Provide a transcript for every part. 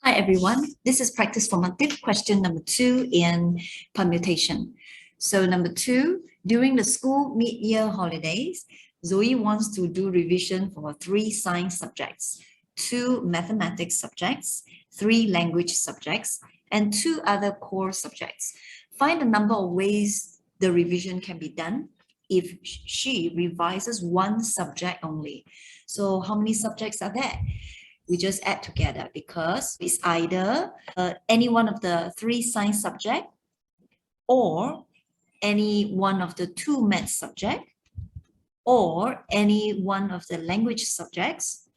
Hi everyone, this is practice formative question number 2 in permutation. So number 2, during the school mid-year holidays, Zoe wants to do revision for 3 science subjects, 2 mathematics subjects, 3 language subjects, and 2 other core subjects. Find the number of ways the revision can be done if she revises 1 subject only. So how many subjects are there? We just add together because it's either any one of the 3 science subject or any one of the 2 math subject or any one of the language subjects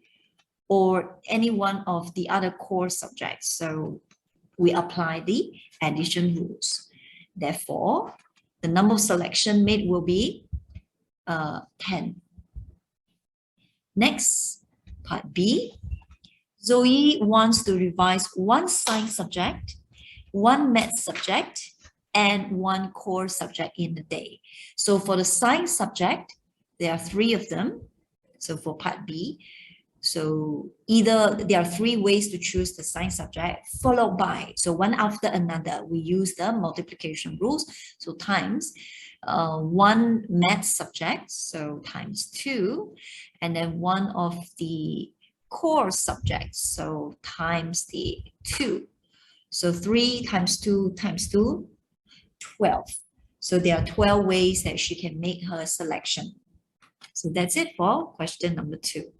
or any one of the other core subjects. So we apply the addition rules. Therefore, the number of selection made will be 10. Next, part B. Zoe wants to revise 1 science subject, 1 math subject, and 1 core subject in the day. So for the science subject, there are 3 of them. So for part B, so either there are 3 ways to choose the science subject, followed by, so one after another, we use the multiplication rules. So times 1 math subject, so times 2, and then 1 of the core subjects, so times the 2. So 3 times 2 times 2, 12. So there are 12 ways that she can make her selection. So that's it for question number 2.